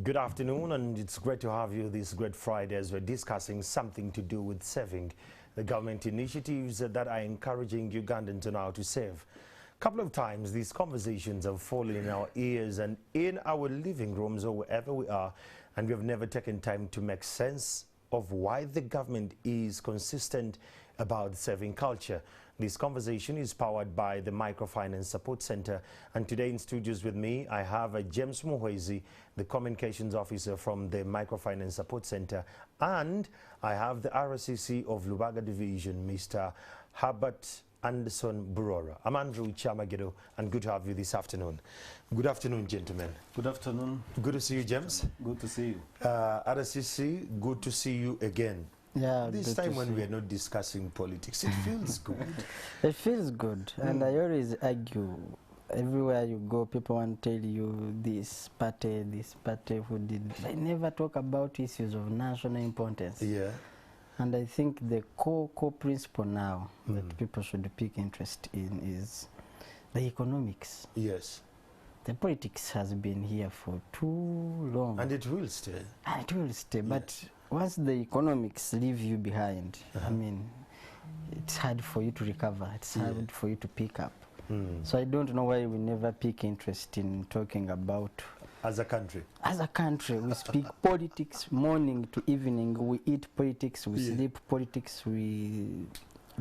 Good afternoon, and it's great to have you this great Friday as we're discussing something to do with saving. The government initiatives that are encouraging Ugandans now to save. A couple of times these conversations have fallen in our ears and in our living rooms or wherever we are, and we have never taken time to make sense of why the government is consistent about saving culture. This conversation is powered by the Microfinance Support Center, and today in studios with me I have James Muhwezi, the Communications Officer from the Microfinance Support Center, and I have the RCC of Lubaga Division, Mr. Herbert Anderson Burora. I'm Andrew Chamagedo, and good to have you this afternoon. Good afternoon, gentlemen. Good afternoon. Good to see you, James. Good to see you. RCC, good to see you again. Yeah, this time when we are not discussing politics, it feels good. It feels good, and I always argue. Everywhere you go, people want to tell you this party who did. They never talk about issues of national importance. Yeah. And I think the core principle now that people should pick interest in is the economics. Yes. The politics has been here for too long. And it will stay. And it will stay, Yes. but once the economics leave you behind, I mean, it's hard for you to recover. It's hard for you to pick up. So I don't know why we never pick interest in talking about. As a country? As a country, we speak politics morning to evening. We eat politics, we sleep politics, we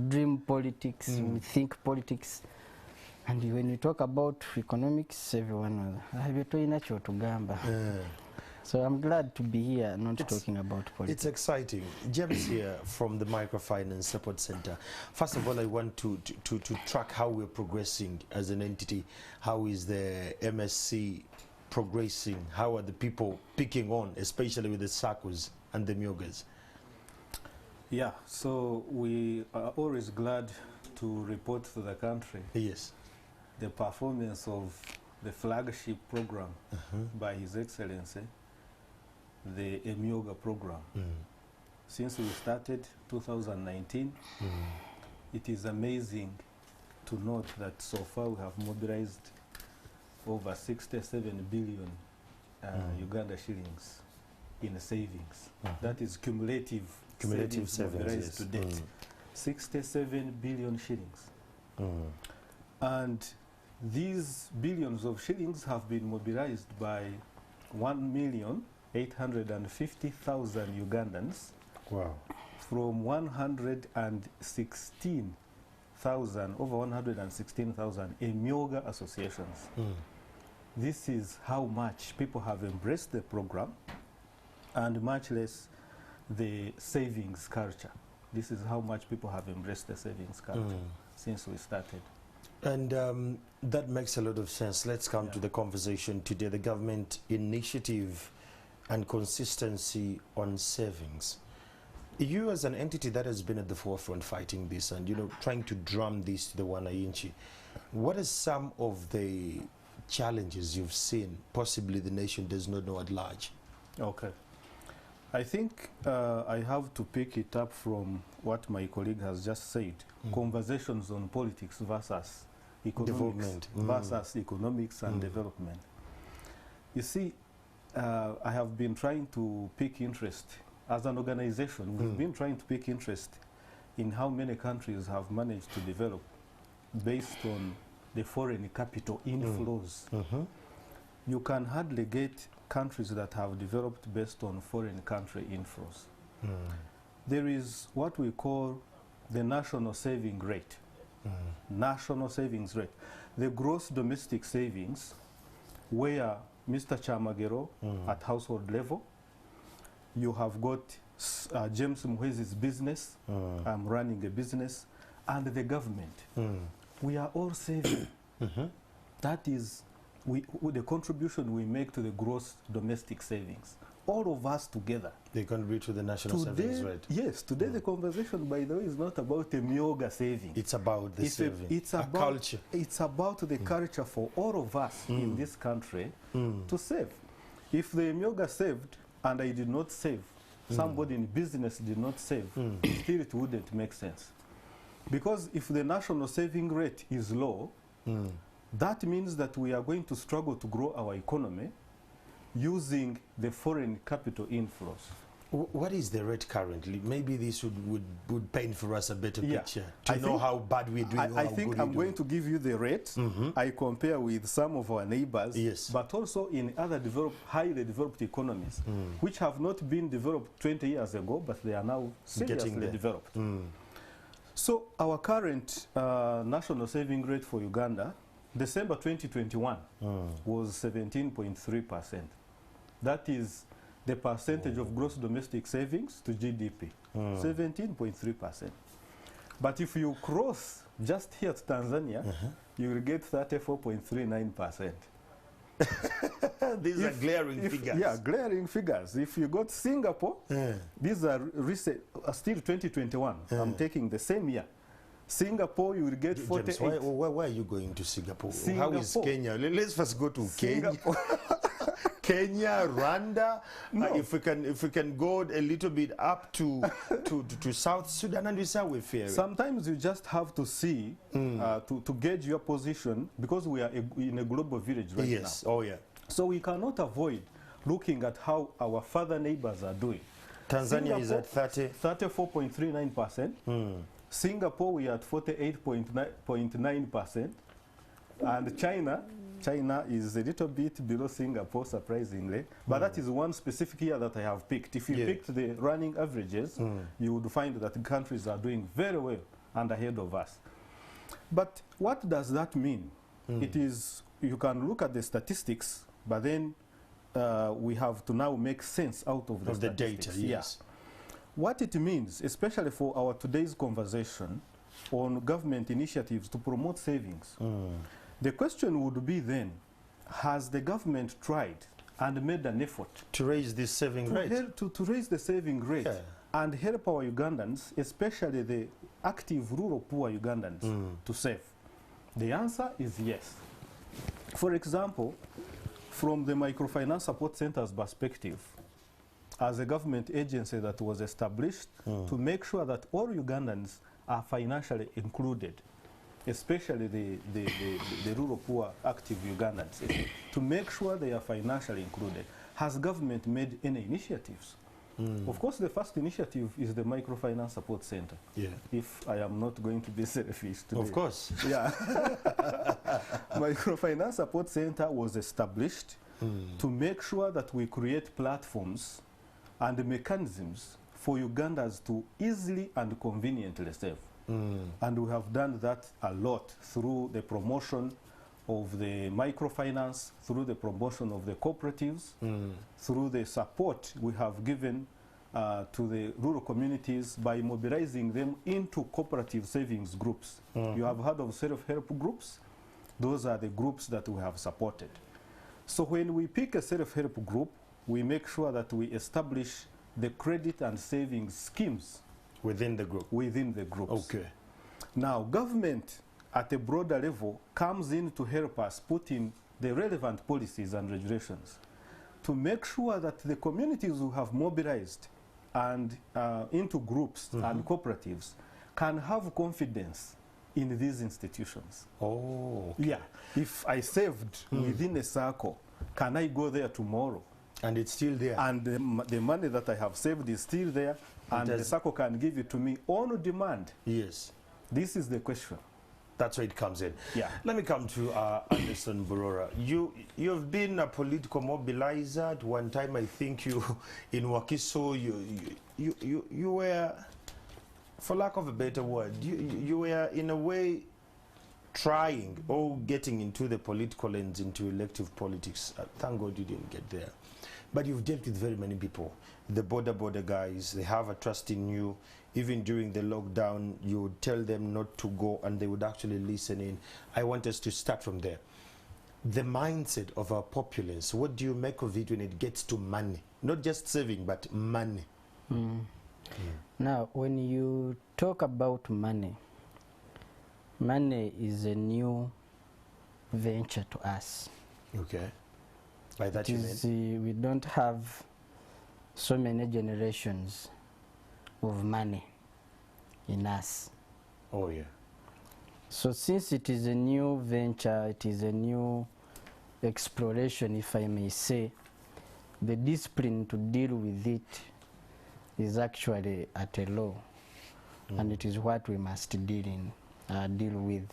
dream politics, we think politics. And when you talk about economics, everyone will. So I'm glad to be here, not talking about politics. It's exciting. James here from the Microfinance Support Center. First of all, I want to track how we're progressing as an entity. How is the MSC progressing? How are the people picking on, especially with the SACCOs and the Emyoogas? Yeah, so we are always glad to report to the country the performance of the flagship program by His Excellency, the Emyooga program. Since we started 2019, it is amazing to note that so far we have mobilized over 67 billion Uganda shillings in savings. That is cumulative savings mobilized to date. 67 billion shillings. And these billions of shillings have been mobilized by 1,850,000 Ugandans from over 116,000 Emyooga associations. This is how much people have embraced the program, and much less the savings culture. This is how much people have embraced the savings culture since we started. And that makes a lot of sense. Let's come to the conversation today, the government initiative and consistency on savings. You as an entity that has been at the forefront fighting this and, trying to drum this to the wananchi, what are some of the challenges you've seen possibly the nation does not know at large? Okay. I think I have to pick it up from what my colleague has just said. Conversations on politics versus economics, versus economics and development. You see, I have been trying to pick interest as an organization. We've been trying to pick interest in how many countries have managed to develop based on the foreign capital inflows. You can hardly get countries that have developed based on foreign country inflows. There is what we call the national saving rate. National savings rate. The gross domestic savings, where Mr. Chamagero at household level, you have got James Muhwezi's business, I'm running a business, and the government. We are all saving. That is the contribution we make to the gross domestic savings. All of us together. They contribute to the national savings rate. Yes, today the conversation, by the way, is not about Emyooga saving. It's about the saving. It's about culture. It's about the culture for all of us in this country to save. If the Emyooga saved and I did not save, somebody in business did not save, still it wouldn't make sense. Because if the national saving rate is low, that means that we are going to struggle to grow our economy using the foreign capital inflows. What is the rate currently? Maybe this would paint for us a better picture I to know how bad we're doing. I think I'm going to give you the rate. I compare with some of our neighbors, yes, but also in other highly developed economies, which have not been developed 20 years ago, but they are now seriously developed. So our current national saving rate for Uganda, December 2021, was 17.3%. That is the percentage of gross domestic savings to GDP, 17.3%. But if you cross just here to Tanzania, you will get 34.39%. These are glaring figures. Yeah, glaring figures. If you go to Singapore, these are recent, still 2021. I'm taking the same year. Singapore, you will get 48. James, why are you going to Singapore? How is Kenya? Let's first go to Kenya. Kenya, Rwanda. No. If we can go a little bit up to South Sudan, and we say we're fair. Sometimes you just have to see to gauge your position, because we are in a global village right now. Yes. Oh yeah. So we cannot avoid looking at how our father neighbors are doing. Tanzania is at 34.39%. Singapore, we are at 48.9%. And China is a little bit below Singapore, surprisingly. But that is one specific year that I have picked. If you picked the running averages, you would find that countries are doing very well and ahead of us. But what does that mean? It is, you can look at the statistics, but then we have to now make sense out of the data. Yes. What it means, especially for our today's conversation on government initiatives to promote savings, the question would be then, has the government tried and made an effort to raise this saving rate? To raise the saving rate and help our Ugandans, especially the active rural poor Ugandans, to save? The answer is yes. For example, from the Microfinance Support Center's perspective, as a government agency that was established to make sure that all Ugandans are financially included, especially the rural poor active Ugandans, to make sure they are financially included. Has government made any initiatives? Of course, the first initiative is the Microfinance Support Center. Yeah. If I am not going to be selfish today. Of course. Yeah. Microfinance Support Center was established to make sure that we create platforms and mechanisms for Ugandans to easily and conveniently save. And we have done that a lot through the promotion of the microfinance, through the promotion of the cooperatives, through the support we have given to the rural communities by mobilizing them into cooperative savings groups. You have heard of self-help groups? Those are the groups that we have supported. So when we pick a self-help group, we make sure that we establish the credit and savings schemes within the group. Within the groups. Okay. Now, government at a broader level comes in to help us put in the relevant policies and regulations to make sure that the communities who have mobilized and into groups and cooperatives can have confidence in these institutions. Oh, okay. Yeah. If I saved within a circle, can I go there tomorrow? And it's still there. And the money that I have saved is still there, and the circle can give it to me on demand. Yes. This is the question. That's where it comes in. Yeah. Let me come to Anderson Burora. You've been a political mobilizer. At one time, I think you, in Wakiso, you were, for lack of a better word, you were in a way trying or getting into the political lens, into elective politics. Thank God you didn't get there. But you've dealt with very many people. The border guys, they have a trust in you. Even during the lockdown, you would tell them not to go and they would actually listen in. I want us to start from there. The mindset of our populace, what do you make of it when it gets to money? Not just saving, but money. Now, when you talk about money, money is a new venture to us. Okay. By that you mean? We don't have so many generations of money in us. Oh, yeah. So since it is a new venture, it is a new exploration, if I may say, the discipline to deal with it is actually at a low, and it is what we must deal with.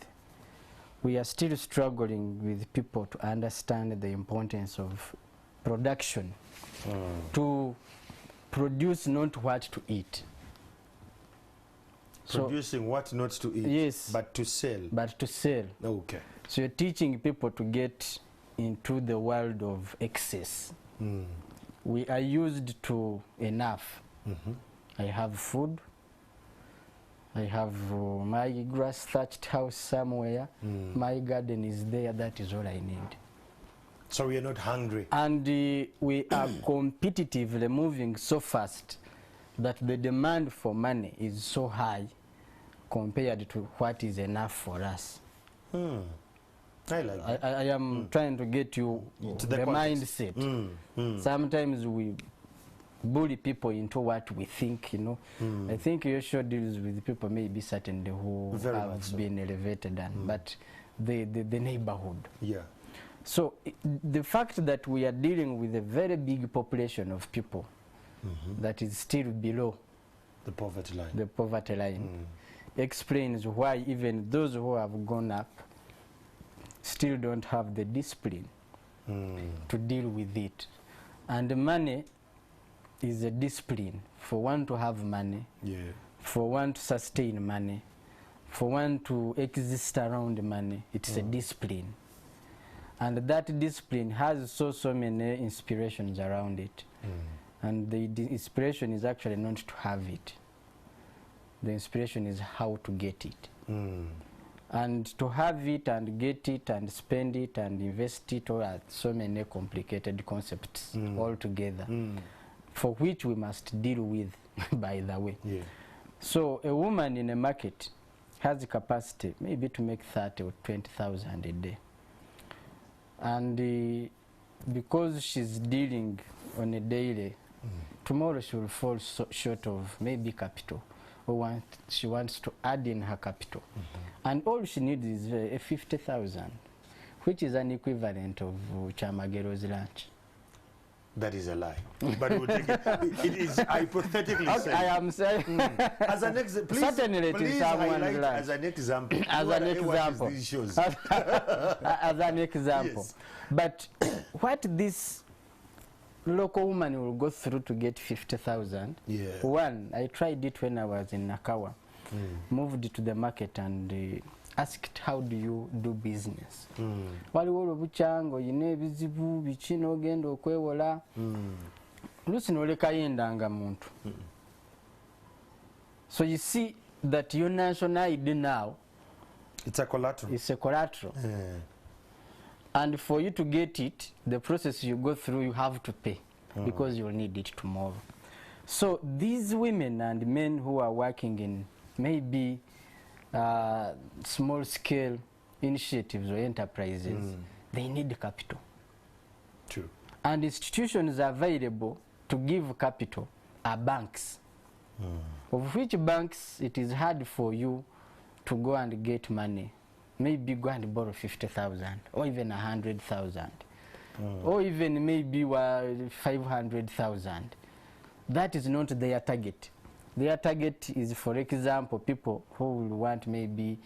We are still struggling with people to understand the importance of production, to produce not what to eat. Producing what not to eat, yes, but to sell. But to sell. Okay. So you're teaching people to get into the world of excess. We are used to enough. I have food. I have my grass thatched house somewhere. My garden is there. That is all I need. So we are not hungry. And we are competitively moving so fast that the demand for money is so high compared to what is enough for us. I like that. I am trying to get you to the mindset. Sometimes we bully people into what we think, you know. I think your show deals with people maybe certainly who Very have been elevated, but the neighborhood. Yeah. So the fact that we are dealing with a very big population of people that is still below the poverty line, explains why even those who have gone up still don't have the discipline to deal with it. And money is a discipline. For one to have money, for one to sustain money, for one to exist around money, it's a discipline. And that discipline has so many inspirations around it. And the inspiration is actually not to have it. The inspiration is how to get it. And to have it and get it and spend it and invest it all are so many complicated concepts altogether, for which we must deal with, by the way. So a woman in a market has the capacity maybe to make 30 or 20,000 a day. And because she's dealing on a daily, tomorrow she will fall short of maybe capital, or she wants to add in her capital. And all she needs is a 50,000, which is an equivalent of Chamagero's lunch. That is a lie. But we'll take it. It is hypothetically saying. I am saying. As an example, certainly it is someone's lunch. As an example. As an example. These shows. As an example. Yes. But what this local woman will go through to get 50,000. One, I tried it when I was in Nakawa. Moved to the market and asked, how do you do business? Waliwo olubuchango yine ebizibu biki n'ogenda okwewola lusi n'olekayo endanga muntu. So you see that your national ID now, it's a collateral. It's a collateral. And for you to get it, the process you go through, you have to pay because you'll need it tomorrow. So these women and men who are working in maybe small-scale initiatives or enterprises, they need capital. True. And institutions available to give capital are banks, of which banks it is hard for you to go and get money. Maybe go and borrow 50,000 or even 100,000 or even maybe 500,000. That is not their target. Their target is, for example, people who will want maybe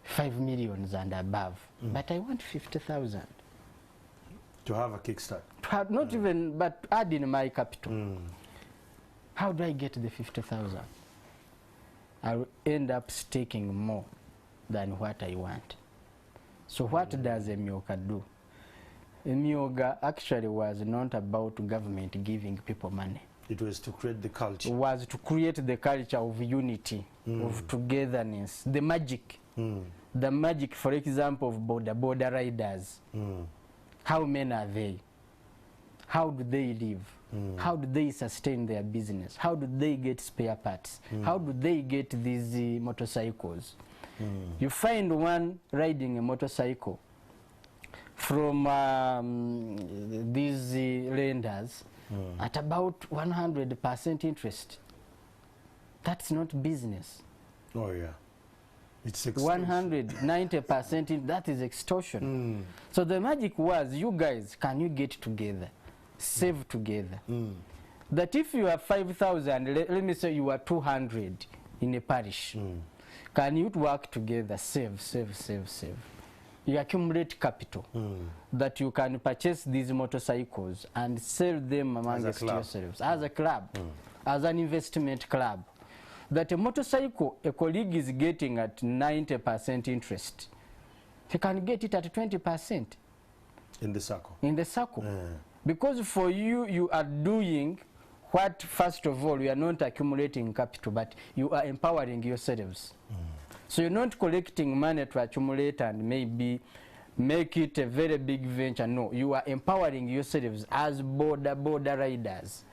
5 million and above. But I want 50,000. To have a kickstart. To have not even, but add in my capital. How do I get the 50,000? I'll end up staking more than what I want. So what does Emyooga do? Emyooga actually was not about government giving people money. It was to create the culture. It was to create the culture of unity, of togetherness, the magic. The magic, for example, of border riders. How many are they? How do they live? How do they sustain their business? How do they get spare parts? How do they get these motorcycles? You find one riding a motorcycle from these lenders at about 100% interest. That's not business. Oh yeah, it's extortion. 190%, that is extortion. So the magic was, you guys, can you get together? save together. That if you are 5,000, let me say you are 200 in a parish, can you work together, save? You accumulate capital that you can purchase these motorcycles and sell them amongst yourselves as a club, as an investment club. That a motorcycle a colleague is getting at 90% interest, he can get it at 20% in the circle. In the circle. Because for you, you are doing what, first of all, you are not accumulating capital, but you are empowering yourselves. So you're not collecting money to accumulate and maybe make it a very big venture. No, you are empowering yourselves as border riders.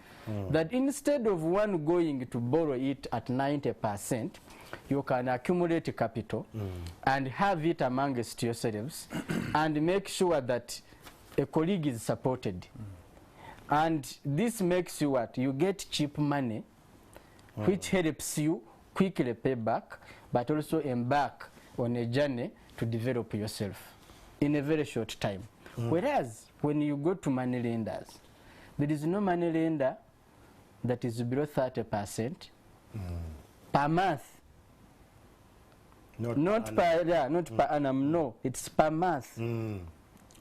That instead of one going to borrow it at 90%, you can accumulate capital and have it amongst yourselves and make sure that a colleague is supported. And this makes you what? You get cheap money, which helps you quickly pay back, but also embark on a journey to develop yourself in a very short time. Whereas when you go to money lenders, there is no money lender that is below 30% per month. Not per annum, no, it's per month.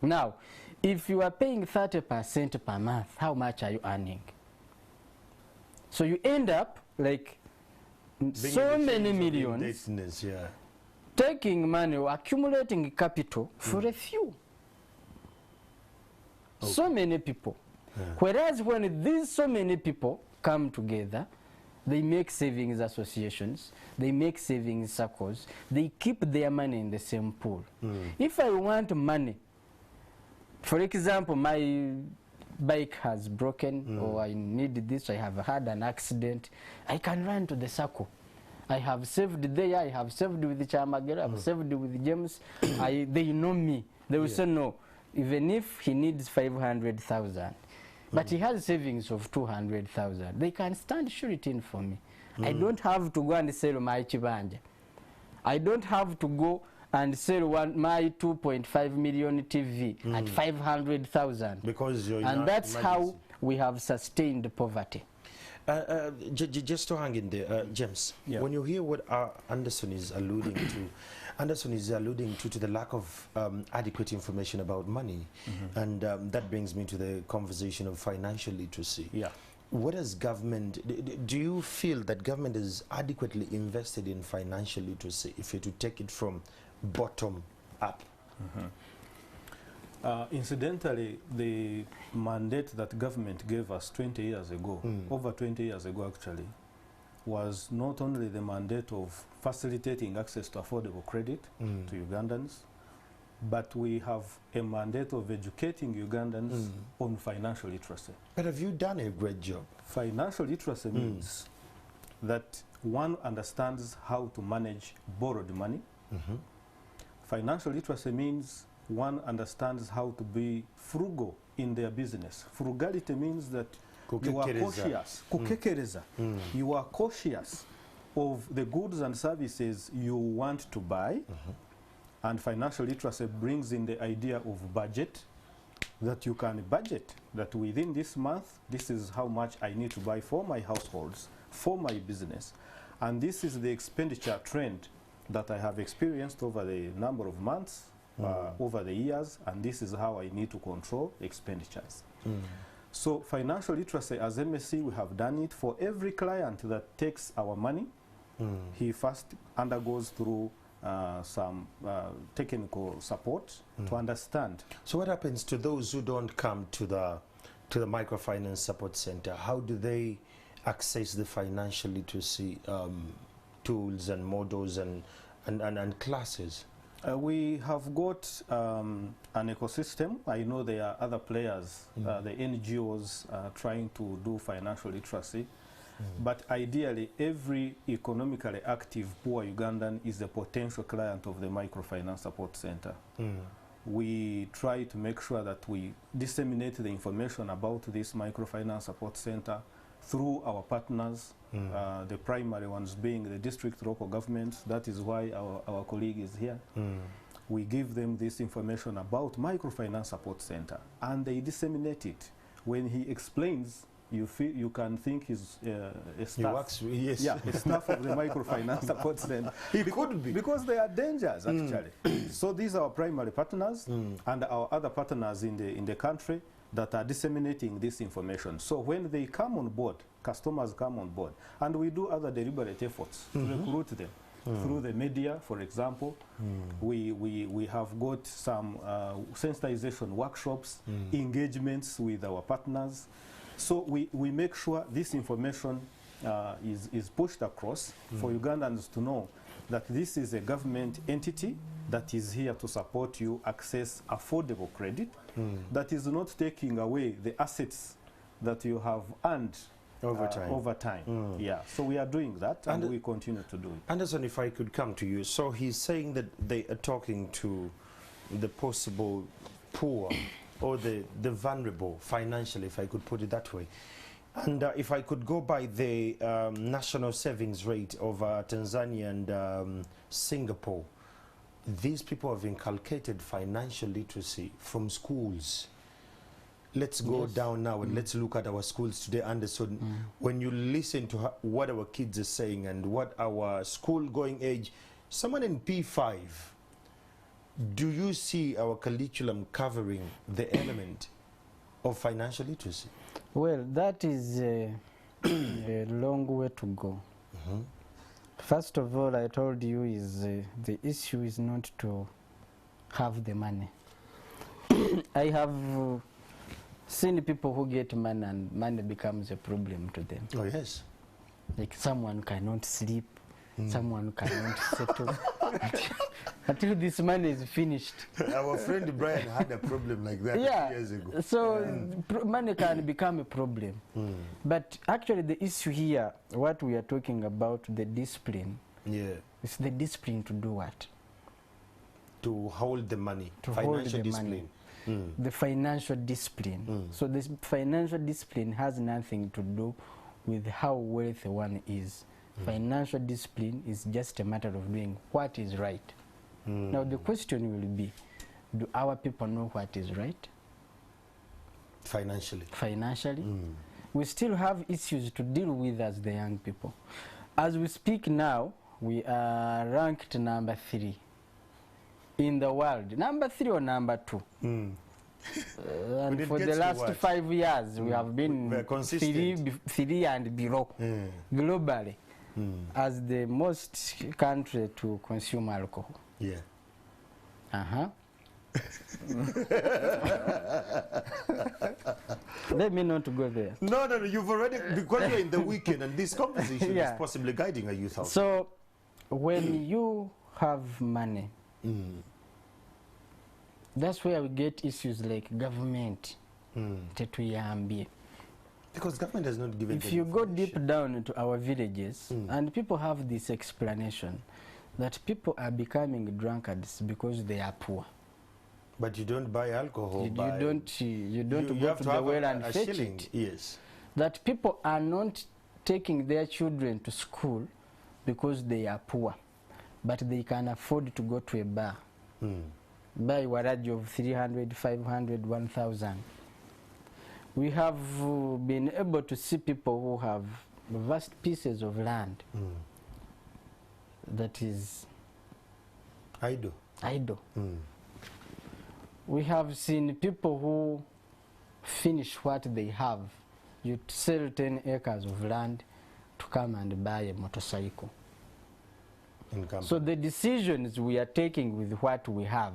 Now, if you are paying 30% per month, how much are you earning? So you end up like so many millions taking money or accumulating capital for a few. So many people. Whereas when these so many people come together, they make savings associations, they make savings circles, they keep their money in the same pool. If I want money, for example, my bike has broken or I need this, I have had an accident, I can run to the circle. I have saved there, I have saved with Chamagera, I have saved with James. They know me. They will say no, even if he needs 500,000, but he has savings of 200,000, they can stand surety in for me. I don't have to go and sell my chibanja. I don't have to go and sell my 2.5 million TV at 500,000. Because and that's how we have sustained poverty. Just to hang in there, James, when you hear what Anderson is alluding to, Anderson is alluding to the lack of adequate information about money, and that brings me to the conversation of financial literacy. What has government, do you feel that government is adequately invested in financial literacy if you're to take it from bottom up? Incidentally, the mandate that government gave us 20 years ago, over 20 years ago actually, was not only the mandate of facilitating access to affordable credit to Ugandans, but we have a mandate of educating Ugandans on financial literacy. But have you done a great job? Financial literacy means that one understands how to manage borrowed money. Financial literacy means one understands how to be frugal in their business. Frugality means that you are cautious. You are cautious of the goods and services you want to buy. And financial literacy brings in the idea of budget, that you can budget, that within this month, this is how much I need to buy for my households, for my business. And this is the expenditure trend that I have experienced over the number of months, over the years, and this is how I need to control expenditures. So financial literacy, as MSC, we have done it for every client that takes our money. He first undergoes through some technical support to understand. So what happens to those who don't come to the microfinance support center? How do they access the financial literacy tools and models and classes? We have got an ecosystem. I know there are other players, the NGOs trying to do financial literacy. But ideally, every economically active poor Ugandan is a potential client of the Microfinance Support Center. We try to make sure that we disseminate the information about this Microfinance Support Center through our partners, the primary ones being the district local governments. That is why our colleague is here. We give them this information about Microfinance Support Center, and they disseminate it when he explains, you can think he's a staff. He works, yes. Yeah, a staff of the microfinance support center. He could be. Because they are dangers, actually. So these are our primary partners and our other partners in the country that are disseminating this information. So when they come on board, customers come on board, and we do other deliberate efforts to recruit them. Through the media, for example, we have got some sensitization workshops, engagements with our partners. So we make sure this information is pushed across for Ugandans to know that this is a government entity that is here to support you access affordable credit, that is not taking away the assets that you have earned over time. Yeah, so we are doing that, and we continue to do it. Anderson, if I could come to you. So he's saying that they are talking to the possible poor or the vulnerable financially, if I could put it that way. And if I could go by the national savings rate of Tanzania and Singapore, these people have inculcated financial literacy from schools. Let's go down now and let's look at our schools today, Anderson. When you listen to what our kids are saying and what our school-going age, someone in P5, do you see our curriculum covering the element of financial literacy? Well, that is a long way to go. First of all, I told you is the issue is not to have the money. I have seen people who get money and money becomes a problem to them. Oh, yes. Like someone cannot sleep, someone cannot settle until this money is finished. Our friend Brian had a problem like that years ago. So money can become a problem. But actually the issue here, what we are talking about, the discipline, is the discipline to do what? To hold the money, to financial hold the discipline. money. The financial discipline. So this financial discipline has nothing to do with how wealthy one is. Financial discipline is just a matter of doing what is right. Now the question will be, do our people know what is right? Financially. Financially? We still have issues to deal with as the young people. As we speak now, we are ranked number 3 in the world. Number 3 or number 2. And for the last 5 years, we have been 3 and below globally as the most country to consume alcohol. Yeah. Let me not go there. No, you've already, because you're in the weekend and this conversation is possibly guiding a youth out. So, when you have money, that's where we get issues like government. Because government has not given. If you go deep down into our villages, and people have this explanation that people are becoming drunkards because they are poor. But you don't buy alcohol. You don't go to the well and fetch it. Yes. That people are not taking their children to school because they are poor, but they can afford to go to a bar, buy a waraji of 300, 500, 1,000. We have been able to see people who have vast pieces of land that is idle. We have seen people who finish what they have. You sell 10 acres of land to come and buy a motorcycle. So the decisions we are taking with what we have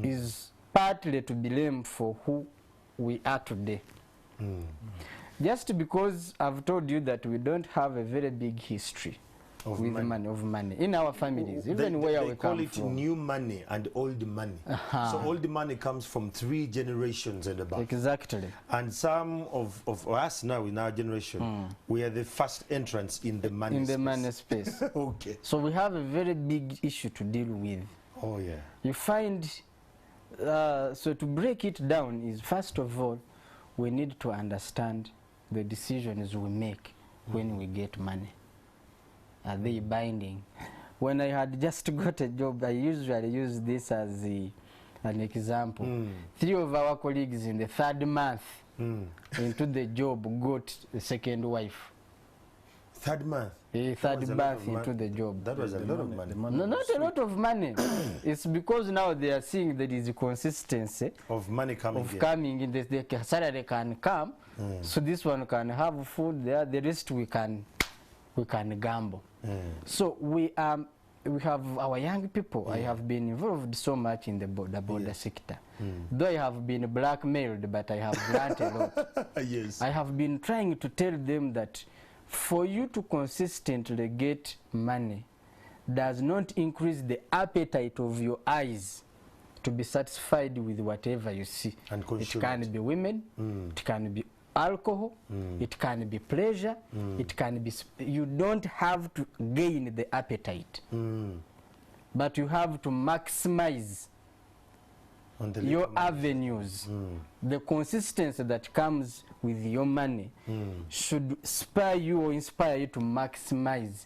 is partly to blame for who we are today. Just because I've told you that we don't have a very big history of money in our families, even where we come from. They call it new money and old money. So old money comes from 3 generations and above. Exactly. And some of us now in our generation, we are the first entrants in the money space. Money space. Okay. So we have a very big issue to deal with. Oh yeah. You find, so to break it down is, first of all, we need to understand the decisions we make when we get money. Are they binding? When I had just got a job, I usually use this as an example. 3 of our colleagues in the 3rd month into the job got a second wife. 3rd month? 3rd month into the job. That was a lot of money. No, not a lot of money. It's because now they are seeing there is a consistency of money coming in. The salary can come, so this one can have food there, the rest we can gamble. So we have our young people. I have been involved so much in the border sector. Though I have been blackmailed, but I have learned a lot. Yes. I have been trying to tell them that for you to consistently get money does not increase the appetite of your eyes to be satisfied with whatever you see. And it can be women, it can be alcohol, it can be pleasure, it can be... You don't have to gain the appetite, but you have to maximize your avenues. The consistency that comes with your money should spur you or inspire you to maximize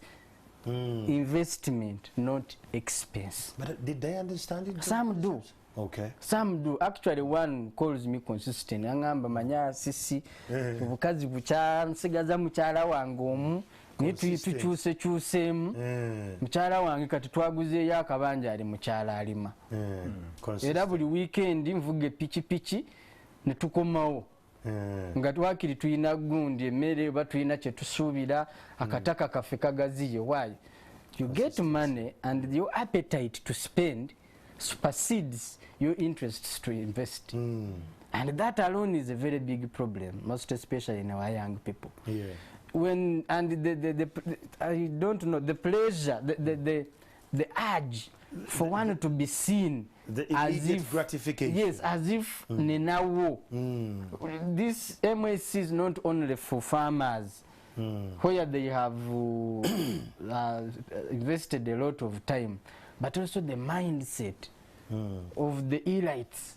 investment, not expense. But did they understand it? Some do. Okay. Some do. Actually, one calls me consistent. Angamba manya sisi obukazi buchansigaza mukyala wange omu nitukyuse mukyala wange kati twaguzeeyo akabanja ali mukyala alima. Era buli weekend nvuga epikipiki ne tukomawo nga twakiri tuyina gundi emmere oba tuyina kye tusuubira akataka kaffe kagaziye. Why? You get money and your appetite to spend supersedes your interests to invest. And that alone is a very big problem, most especially in our young people. Yeah. When I don't know, the pleasure, the urge for one to be seen, the as immediate if gratification. Yes, as if nenawo. This MSC is not only for farmers, where they have invested a lot of time, but also the mindset of the elites.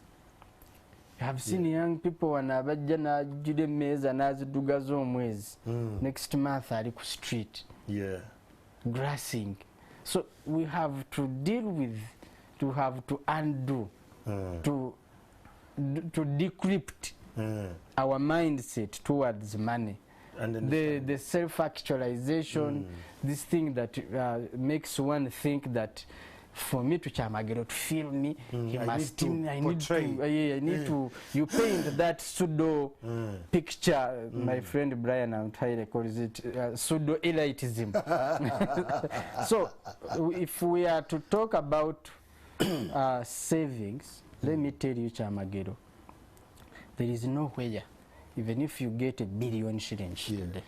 You have seen young people wanabajja najjira emmeeza n'aziduga z'omwezi, next month ali ku street grassing. So we have to deal with, to have to undo, to decrypt our mindset towards money. And the self-actualization, this thing that makes one think that for me to Chamagero to feel me, he must. I need to. You paint that pseudo picture. My friend Brian Amtaire calls it pseudo elitism. So, if we are to talk about savings, let me tell you, Chamagero, there is nowhere, even if you get $1 billion today,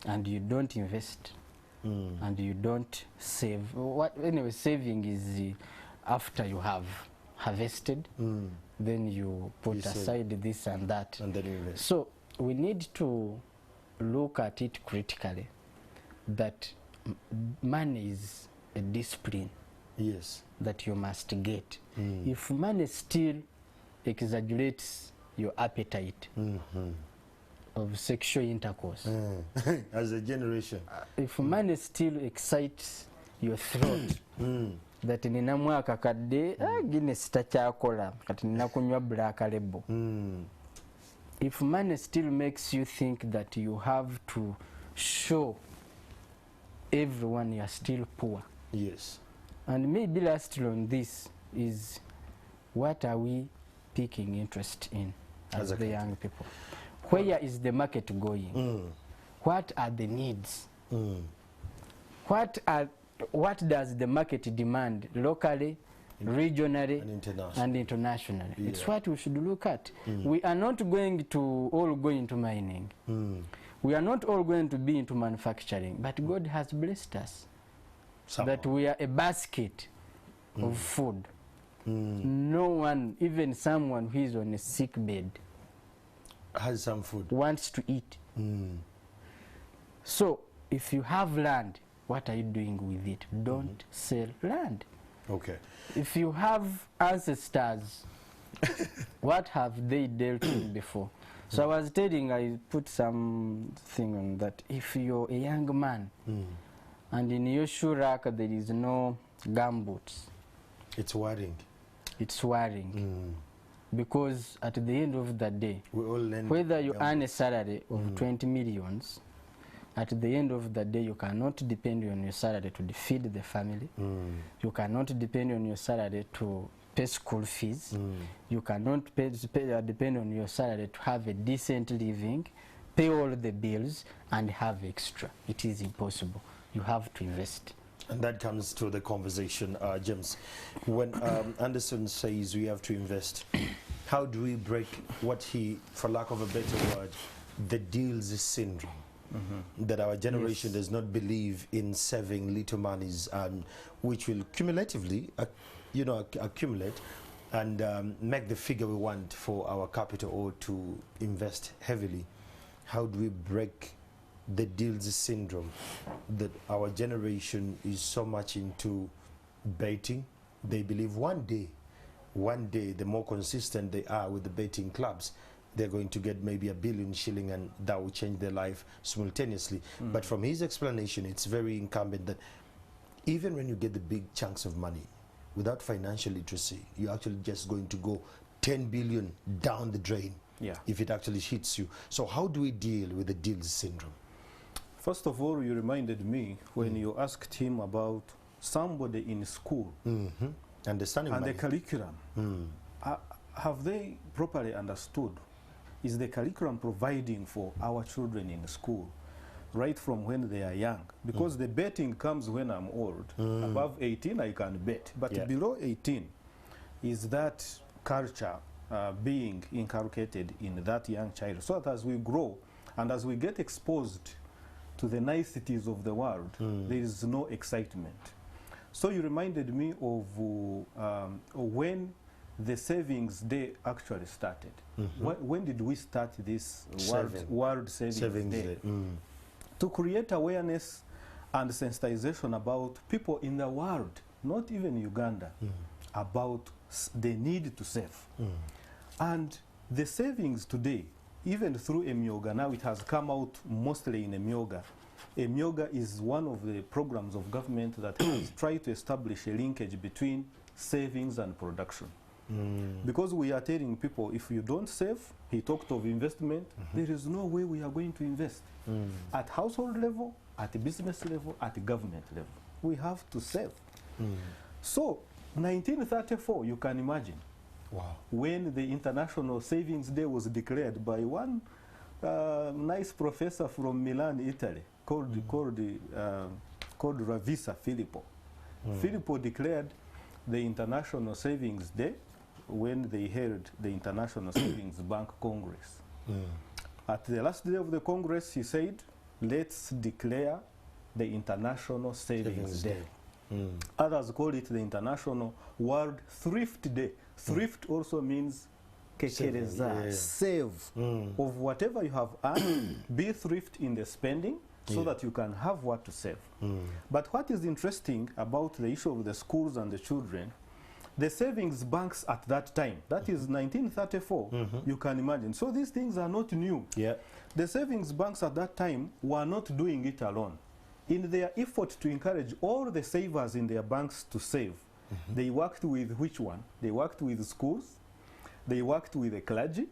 and you don't invest. And you don't save. Anyway, saving is after you have harvested, then you put aside this and that. And then you invest. So we need to look at it critically, that money is a discipline that you must get. If money still exaggerates your appetite, of sexual intercourse. As a generation. If money still excites your throat, that nina mwaka kadde Guinness takyakola kati nina kunywa Black Label. If money still makes you think that you have to show everyone you are still poor. Yes. And maybe lastly on this is, what are we taking interest in as the young people? Where is the market going? What are the needs? What does the market demand locally, regionally, and internationally? Yeah. It's what we should look at. We are not going to all go into mining. We are not all going to be into manufacturing, but God has blessed us that we are a basket of food. No one, even someone who is on a sick bed, has some food, wants to eat. So if you have land, what are you doing with it? Don't sell land. Okay. If you have ancestors, what have they dealt with before? So I was telling, I put something on that. If you're a young man and in your shoe rack there is no gumboots, it's worrying. it's worrying. Because at the end of the day, whether you earn a salary of 20 millions, at the end of the day, you cannot depend on your salary to feed the family. You cannot depend on your salary to pay school fees. You cannot depend on your salary to have a decent living, pay all the bills, and have extra. It is impossible. You have to invest. And that comes to the conversation, James. When Anderson says we have to invest, how do we break what he, for lack of a better word, the deals syndrome? That our generation does not believe in saving little monies, which will cumulatively, accumulate and make the figure we want for our capital or to invest heavily. How do we break the deals syndrome that our generation is so much into betting? They believe one day, the more consistent they are with the betting clubs, they're going to get maybe $1 billion shilling and that will change their life simultaneously. But from his explanation, it's very incumbent that even when you get the big chunks of money, without financial literacy, you're actually just going to go 10 billion down the drain if it actually hits you. So how do we deal with the deals syndrome? First of all, you reminded me when you asked him about somebody in school Understanding and money. the curriculum. Have they properly understood? Is the curriculum providing for our children in school right from when they are young? Because the betting comes when I'm old. Above 18, I can bet. But below 18, is that culture being inculcated in that young child? So that as we grow and as we get exposed to the niceties of the world, there is no excitement. So you reminded me of when the savings day actually started. When did we start this World Savings Day? To create awareness and sensitization about people in the world, not even Uganda, about the need to save. And the savings today, even through Emyooga, now it has come out mostly in Emyooga. Emyooga is one of the programs of government that has tried to establish a linkage between savings and production. Because we are telling people, if you don't save, he talked of investment, there is no way we are going to invest. At household level, at the business level, at the government level. We have to save. So, 1934, you can imagine, when the International Savings Day was declared by one nice professor from Milan, Italy, called Ravisa Filippo. Filippo declared the International Savings Day when they held the International Savings Bank Congress. At the last day of the Congress, he said, let's declare the International Savings Day. Others call it the International World Thrift Day. Thrift also means kekereza, save of whatever you have earned, be thrift in the spending so that you can have what to save. But what is interesting about the issue of the schools and the children, the savings banks at that time, that is 1934, you can imagine. So these things are not new. The savings banks at that time were not doing it alone. In their effort to encourage all the savers in their banks to save, they worked with which one? They worked with schools, they worked with the clergy,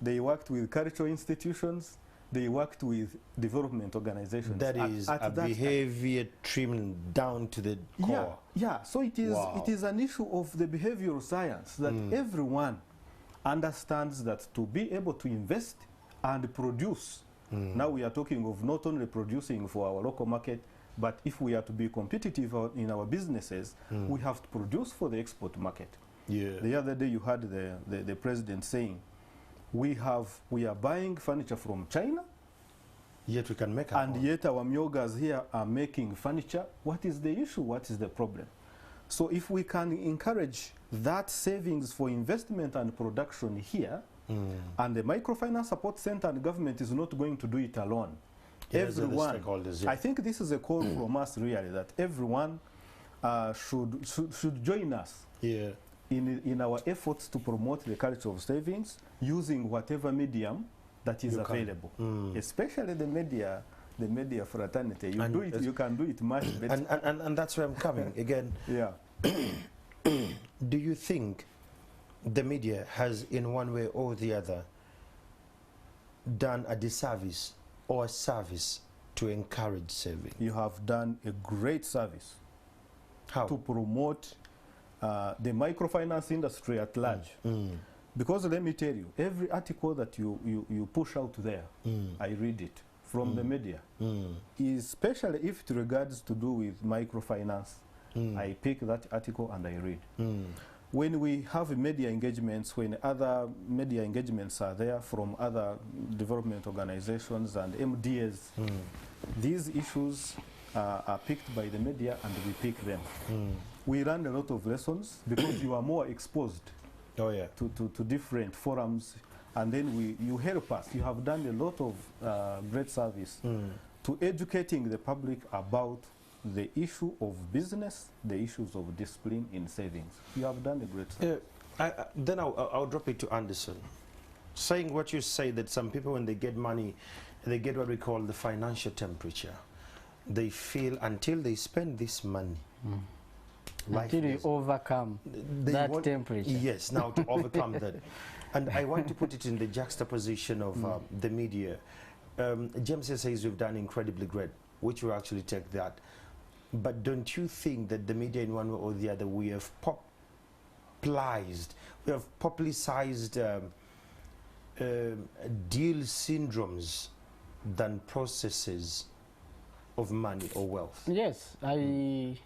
they worked with cultural institutions, they worked with development organizations. That is a behavior trimmed down to the core. So it is an issue of the behavioral science that everyone understands that to be able to invest and produce. Now we are talking of not only producing for our local market, but if we are to be competitive in our businesses, we have to produce for the export market. The other day you had the president saying, we are buying furniture from China, yet we can make and yet our Emyoogas here are making furniture. What is the issue? What is the problem? So if we can encourage that savings for investment and production here, and the Microfinance Support Center and government is not going to do it alone. Everyone, I think this is a call from us really, that everyone should join us in our efforts to promote the culture of savings using whatever medium that is available, especially the media fraternity. You can do it much better. And that's where I'm coming again. do you think the media has, in one way or the other, done a disservice or a service to encourage saving? You have done a great service. How? To promote the microfinance industry at large. Because let me tell you, every article that you push out there, I read it from the media, especially if it regards to do with microfinance. I pick that article and I read. When we have media engagements, when other media engagements are there from other development organizations and MDAs, these issues are picked by the media and we pick them. We learn a lot of lessons because you are more exposed to different forums, and then you help us. You have done a lot of great service to educating the public about the issue of business, the issues of discipline in savings. You have done a great service. Then I'll drop it to Anderson. Saying what you say, that some people, when they get money, they get what we call the financial temperature. They feel until they spend this money, until you overcome that temperature. Yes, now to overcome that. And I want to put it in the juxtaposition of the media. James says we've done incredibly great, which will actually take that. But don't you think that the media, in one way or the other, we have publicized deal syndromes than processes of money or wealth? Yes, I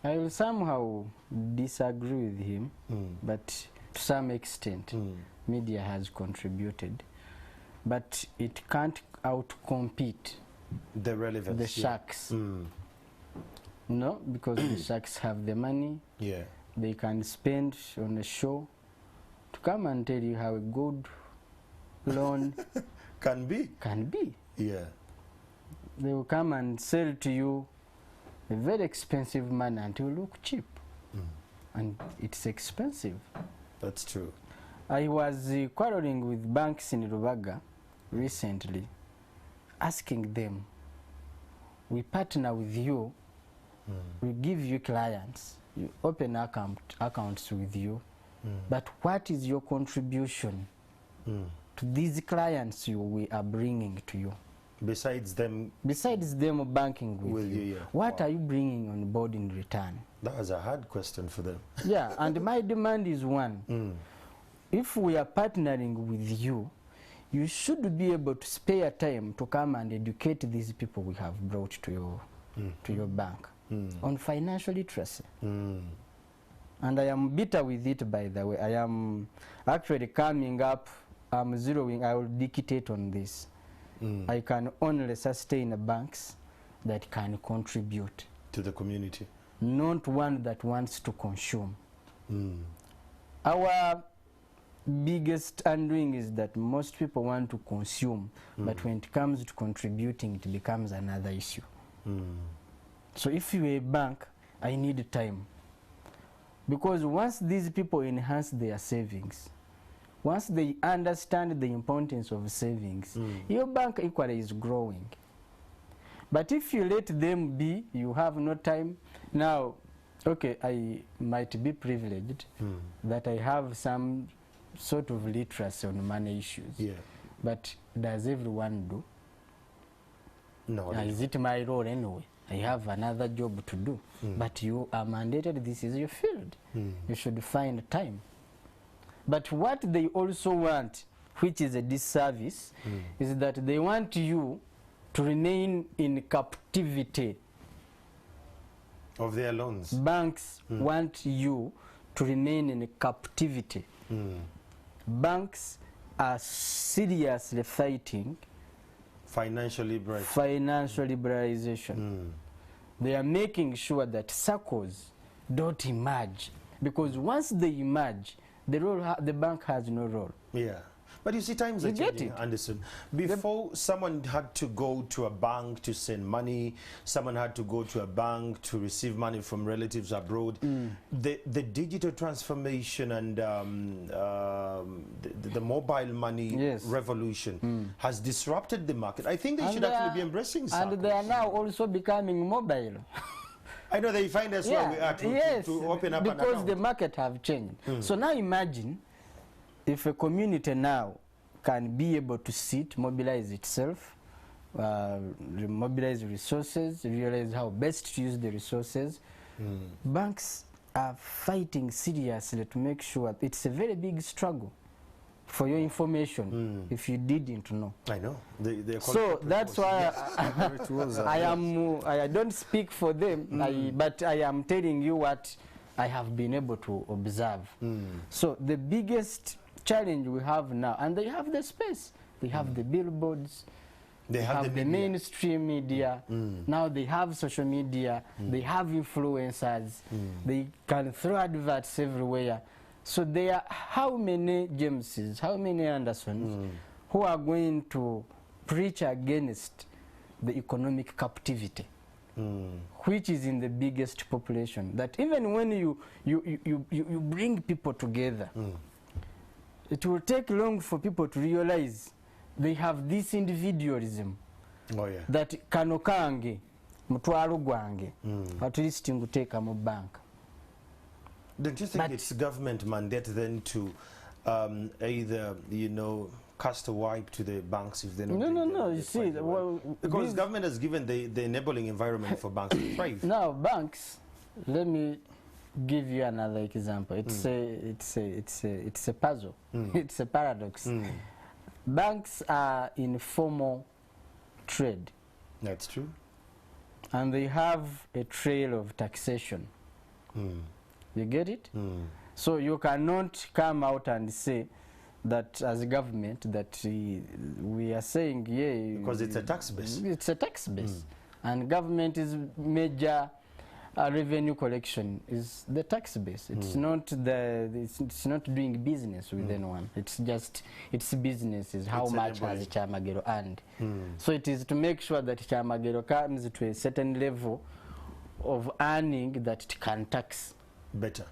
will somehow disagree with him, but to some extent, media has contributed, but it can't outcompete the relevance, the sharks. No, because the sharks have the money. Yeah, they can spend on a show to come and tell you how a good loan can be. Yeah, they will come and sell to you a very expensive money and it will look cheap. And it's expensive. That's true. I was quarreling with banks in Rubaga recently, asking them, we partner with you, we give you clients, you open accounts with you, but what is your contribution to these clients we are bringing to you? Besides them banking with you, what are you bringing on board in return? That was a hard question for them. Yeah, and my demand is one. If we are partnering with you, you should be able to spare time to come and educate these people we have brought to your bank on financial literacy. And I am bitter with it, by the way. I am actually coming up, I will dictate on this. I can only sustain banks that can contribute to the community, not one that wants to consume. Our biggest undoing is that most people want to consume, but when it comes to contributing, it becomes another issue. So if you're a bank, I need time. Because once these people enhance their savings, once they understand the importance of savings, your bank equally is growing. But if you let them be, you have no time. Now, okay, I might be privileged that I have some sort of literacy on money issues. Yeah. But does everyone do? No. Is it my role anyway? I have another job to do. But you are mandated, this is your field. You should find time. But what they also want, which is a disservice, is that they want you to remain in captivity of their loans. Banks want you to remain in captivity. Banks are seriously fighting financial liberalization. They are making sure that circles don't emerge, because once they emerge, the bank has no role. Yeah. But you see, times are changing, Anderson. Before, someone had to go to a bank to send money, someone had to go to a bank to receive money from relatives abroad. The digital transformation and the mobile money revolution has disrupted the market. I think they should actually be embracing circles. And they are now also becoming mobile. I know they find us where we are to open up an account. Because the market have changed. So now imagine if a community now can be able to sit, mobilize itself, mobilize resources, realize how best to use the resources. Banks are fighting seriously to make sure it's a very big struggle. For your information, if you didn't know. I know. So that's why I don't speak for them, but I am telling you what I have been able to observe. So the biggest challenge we have now, and they have the space, they have the billboards, they have the mainstream media, now they have social media, they have influencers, they can throw adverts everywhere. So there are how many Jameses, how many Andersons who are going to preach against the economic captivity, which is in the biggest population. That even when you bring people together, it will take long for people to realize they have this individualism. Oh, yeah. That kanokange, mutwalo gwange, at least nguteka mu bank. Don't you think it's government mandate then to either, cast a wipe to the banks if they're not No, you see, because government has given the enabling environment for banks to thrive. Now, banks, let me give you another example. It's a puzzle. It's a paradox. Banks are in formal trade. That's true. And they have a trail of taxation. You get it? So you cannot come out and say that as a government that we are saying, yeah. Because it's a tax base. It's a tax base. And government is major revenue collection is the tax base. It's not it's not doing business with anyone. It's just its business is how much has Chamagero earned. So it is to make sure that Chamagero comes to a certain level of earning that it can tax better.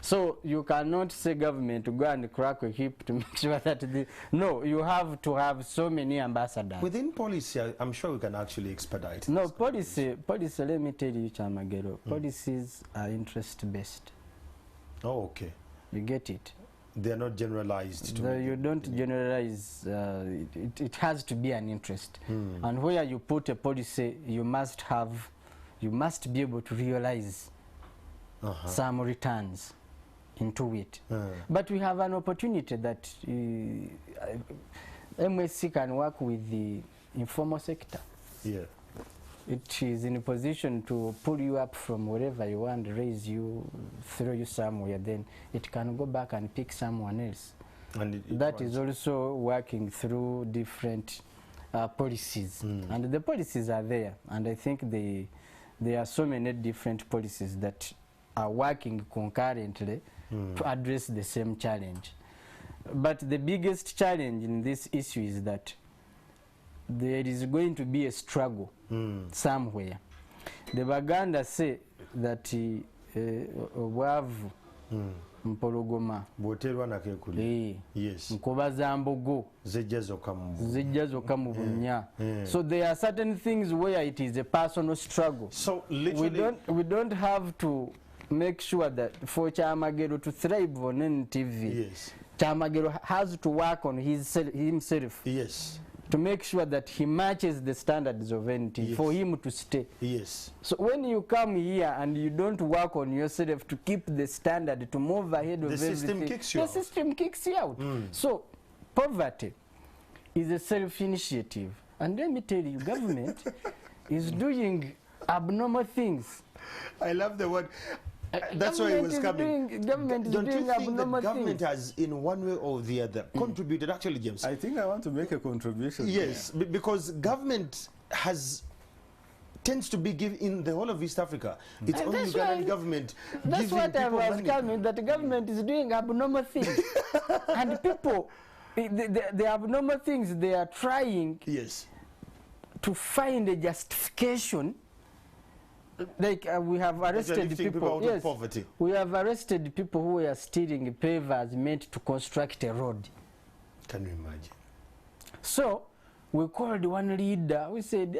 So you cannot say government to go and crack a hip to make sure that no, you have to have so many ambassadors. Within policy, I'm sure we can actually expedite. No, policy, let me tell you, Chamagero, policies are interest-based. Oh, okay. You get it? They are not generalized. You don't generalize. It has to be an interest. And where you put a policy, you must be able to realize some returns into it. But we have an opportunity that MSC can work with the informal sector. Yeah. It is in a position to pull you up from wherever you want, raise you, throw you somewhere, then it can go back and pick someone else. And that is also working through different policies. And the policies are there. And I think there are so many different policies that are working concurrently to address the same challenge. But the biggest challenge in this issue is that there is going to be a struggle somewhere. The Baganda say that wavu mpologoma yes nkoba za mbogo zijja zokka mu bunnya. So there are certain things where it is a personal struggle. So literally we don't have to make sure that for Chamagero to thrive on NTV, Chamagero has to work on himself. Yes. To make sure that he matches the standards of NT for him to stay. Yes. So when you come here and you don't work on yourself to keep the standard, to move ahead of everything, the system kicks you out. So poverty is a self-initiative. And let me tell you, government is doing abnormal things. I love the word. That's why it was coming. Government is doing abnormal things. Government has, in one way or the other, contributed, actually, James? I think I want to make a contribution. Yes, because government tends to be in the whole of East Africa. It's only Ugandan government. That's what I was coming, that the government is doing abnormal things. And people, the abnormal things, they are trying to find a justification. Like we have arrested people out of poverty. We have arrested people who were stealing pavers meant to construct a road. Can you imagine? So we called one leader. We said,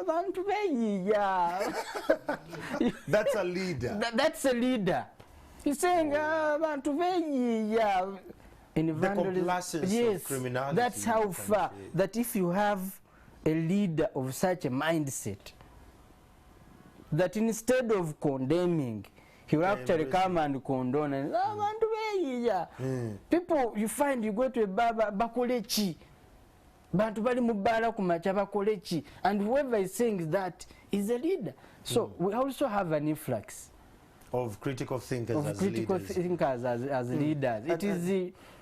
abantu beyiya. That's a leader. That's a leader. He's saying abantu beyiya. The complacence of criminality. That's how far, that if you have a leader of such a mindset, that instead of condemning, he will actually come and condone and people, you find, you go to a baba bakolechi, bantu bali mubala kumacha bakolechi, and whoever is saying that is a leader. So we also have an influx of critical thinkers as leaders.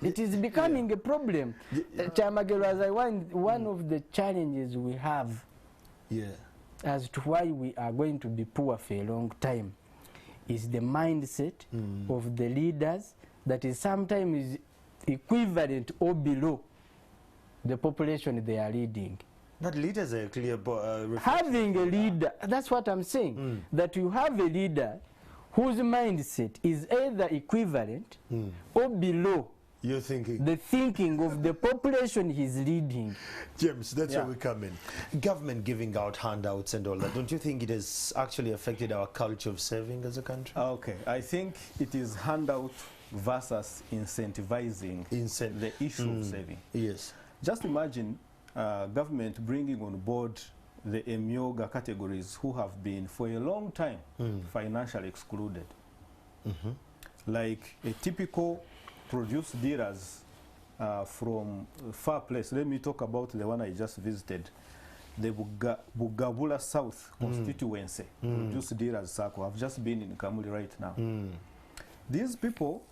It is becoming a problem. Chamagero, one of the challenges we have as to why we are going to be poor for a long time is the mindset of the leaders that is sometimes equivalent or below the population they are leading. But leaders are clear. Having a leader, that's what I'm saying, that you have a leader whose mindset is either equivalent or below you're thinking the thinking of the population he's leading. James, that's where we come in. Government giving out handouts and all that, don't you think it has actually affected our culture of saving as a country? Okay, I think it is handout versus incentivizing the issue of saving. Yes. Just imagine government bringing on board the Emyooga categories who have been for a long time financially excluded. Like a typical produce dealers from far place. Let me talk about the one I just visited, the Bugabula South constituency, produce dealers circle. I've just been in Kamuli right now. These people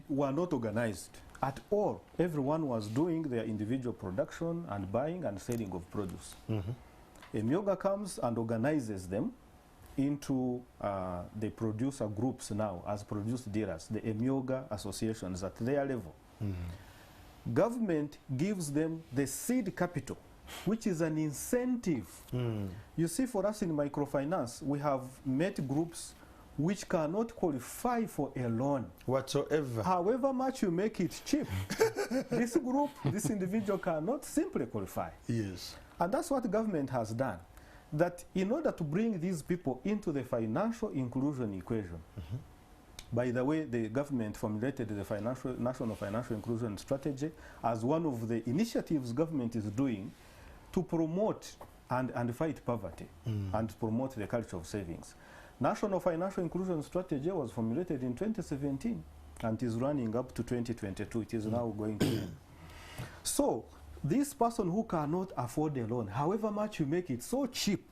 were not organized at all. Everyone was doing their individual production and buying and selling of produce. Emyooga comes and organizes them into the producer groups now as produce dealers, the Emyooga associations at their level. Government gives them the seed capital, which is an incentive. You see, for us in microfinance, we have met groups which cannot qualify for a loan whatsoever. However much you make it cheap, this group, this individual cannot simply qualify. Yes. And that's what the government has done. That in order to bring these people into the financial inclusion equation, by the way, the government formulated the National Financial Inclusion Strategy as one of the initiatives government is doing to promote and fight poverty and promote the culture of savings. National Financial Inclusion Strategy was formulated in 2017 and is running up to 2022. It is now going to end. So, this person who cannot afford a loan, however much you make it so cheap,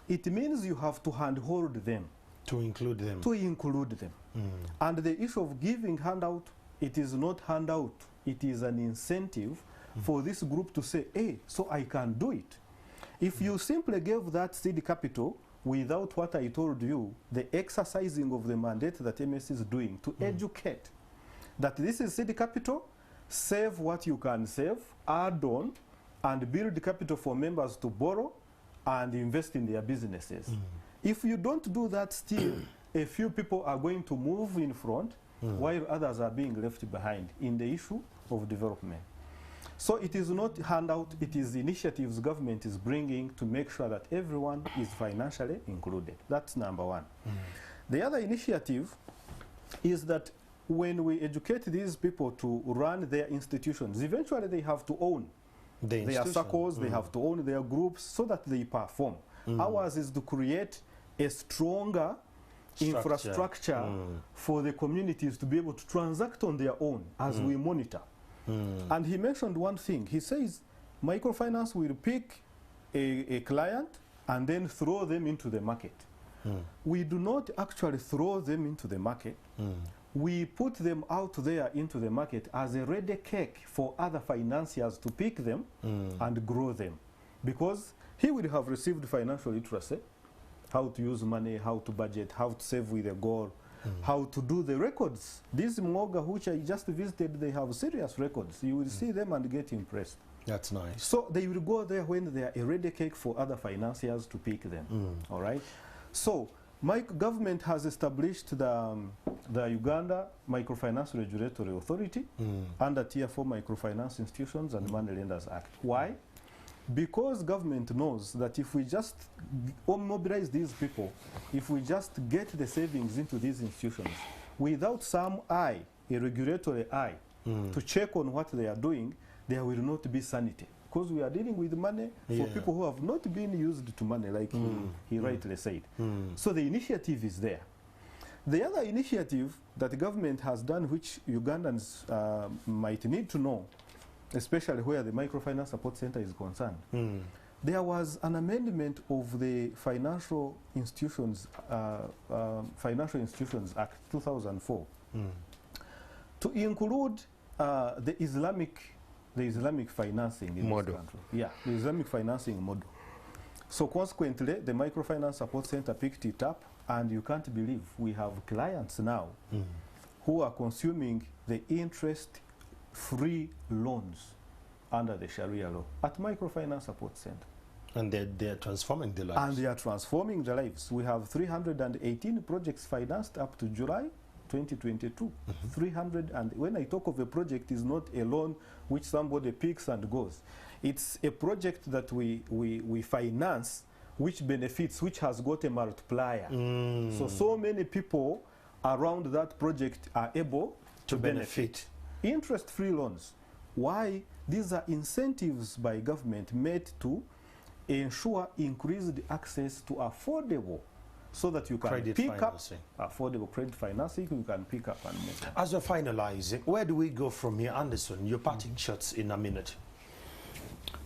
it means you have to handhold them. To include them. To include them. And the issue of giving handout, it is not handout. It is an incentive for this group to say, hey, so I can do it. If you simply gave that seed capital without what I told you, the exercising of the mandate that MS is doing to educate, that this is seed capital, save what you can save, add on, and build capital for members to borrow and invest in their businesses. If you don't do that, still, a few people are going to move in front while others are being left behind in the issue of development. So it is not handout, it is initiatives government is bringing to make sure that everyone is financially included. That's number one. The other initiative is that when we educate these people to run their institutions, eventually they have to own their circles, they have to own their groups so that they perform. Ours is to create a stronger infrastructure for the communities to be able to transact on their own as we monitor. And he mentioned one thing. He says microfinance will pick a client and then throw them into the market. We do not actually throw them into the market. We put them out there into the market as a ready cake for other financiers to pick them and grow them. Because he will have received financial literacy, how to use money, how to budget, how to save with a goal, how to do the records. These Emyooga, which I just visited, they have serious records. You will see them and get impressed. That's nice. So they will go there when they are a ready cake for other financiers to pick them. All right? So my government has established the Uganda Microfinance Regulatory Authority under Tier 4 Microfinance Institutions and Money Lenders Act. Why? because government knows that if we just mobilize these people, if we just get the savings into these institutions, without some eye, a regulatory eye, to check on what they are doing, there will not be sanity. Because we are dealing with money for people who have not been used to money, like he rightly said. So the initiative is there. The other initiative that the government has done, which Ugandans might need to know, especially where the Microfinance Support Center is concerned, there was an amendment of the Financial Institutions Act 2004 to include the Islamic financing in this country. Yeah, the Islamic financing model. So consequently, the Microfinance Support Center picked it up, and you can't believe we have clients now who are consuming the interest-free loans under the Sharia law at Microfinance Support Center. And they're transforming the lives. And they are transforming the lives. We have 318 projects financed up to July 2022. 300, and when I talk of a project, is not a loan which somebody picks and goes. It's a project that we finance, which benefits, which has got a multiplier. So many people around that project are able to benefit. Interest-free loans. Why? These are incentives by government made to ensure increased access to affordable, so that you can credit pick financing. up affordable credit financing, you can pick up and move on. As we're finalizing, where do we go from here? Anderson, your parting shots in a minute.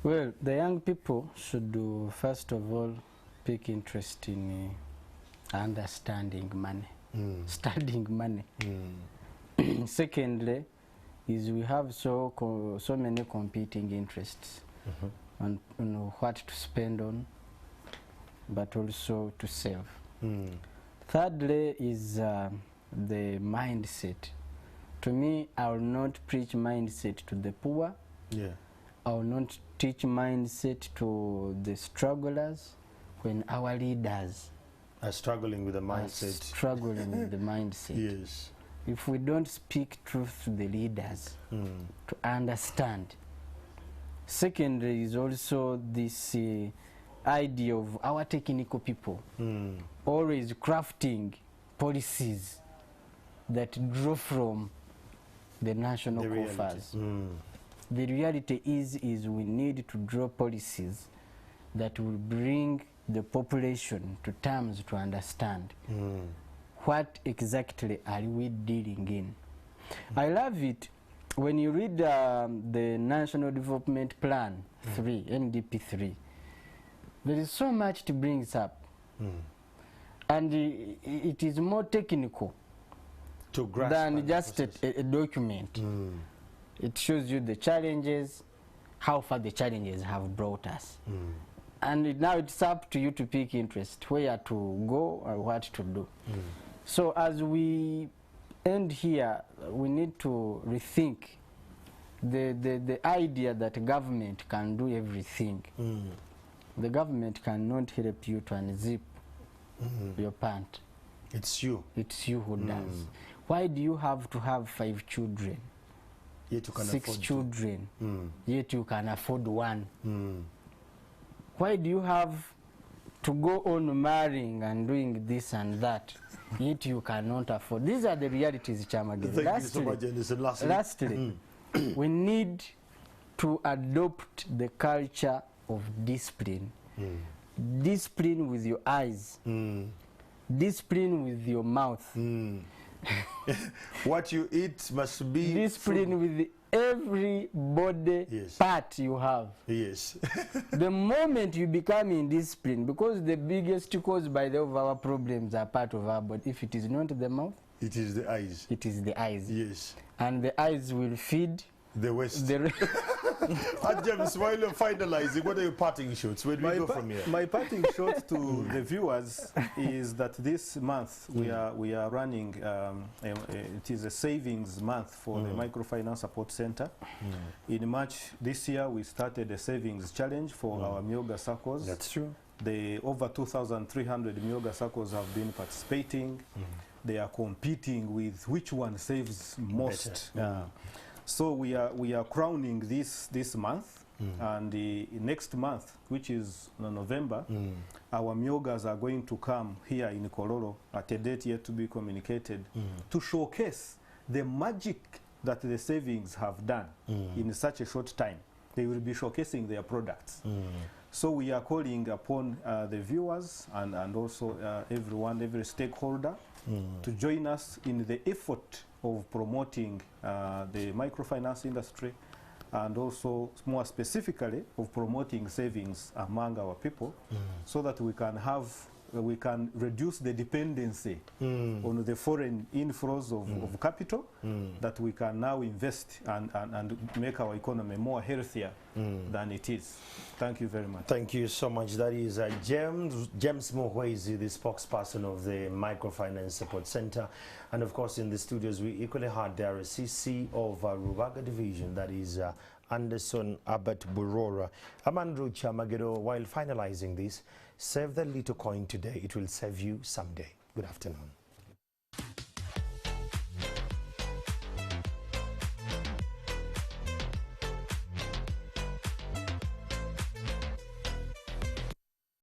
Well, the young people should first of all take interest in understanding money, studying money. Secondly, is we have so many competing interests on what to spend on, but also to save. Thirdly is the mindset. To me, I will not preach mindset to the poor. I will not teach mindset to the strugglers when our leaders are struggling with the mindset. Struggling with the mindset. Yes. If we don't speak truth to the leaders to understand. Secondly is also this idea of our technical people always crafting policies that draw from the national coffers. The reality is we need to draw policies that will bring the population to terms to understand what exactly are we dealing in. I love it when you read the National Development Plan 3, NDP 3. There is so much to bring up, and it is more technical to grasp than just a document. It shows you the challenges, how far the challenges have brought us. And now it's up to you to pick interest, where to go or what to do. So as we end here, we need to rethink the idea that government can do everything. The government cannot help you to unzip your pant. It's you. It's you who does. Why do you have to have 5 children? Yet you can 6 afford children, yet you can afford 1. Why do you have to go on marrying and doing this and that, yet you cannot afford? These are the realities, Chamagiri. Thank you so much, Anderson. Lastly, we need to adopt the culture of discipline. Discipline with your eyes. Discipline with your mouth. What you eat must be discipline with every body part you have. Yes. The moment you become indisciplined, because the biggest cause by the of our problems are part of our body. If it is not the mouth, it is the eyes. It is the eyes. Yes. And the eyes will feed the West. James, while you're finalizing, what are your parting shots? Where do we go from here? My parting shot to the viewers is that this month we are running, it is a savings month for the Microfinance Support Center. In March this year, we started a savings challenge for our Emyooga circles. That's true. The over 2,300 Emyooga circles have been participating. They are competing with which one saves most. So we are crowning this month And next month, which is November, our Emyoogas are going to come here in Kololo at a date yet to be communicated to showcase the magic that the savings have done in such a short time. They will be showcasing their products. So we are calling upon the viewers and also everyone, every stakeholder to join us in the effort of promoting the microfinance industry, and also more specifically of promoting savings among our people, so that we can reduce the dependency on the foreign inflows of capital, that we can now invest and make our economy more healthier than it is. Thank you very much. Thank you so much. That is James Muhwezi, the spokesperson of the Microfinance Support Center. And of course, in the studios, we equally had the RCC of Rubaga Division, that is Anderson Abbott Burora. Amandru Chamagero, while finalizing this, save the little coin today, it will save you someday. Good afternoon.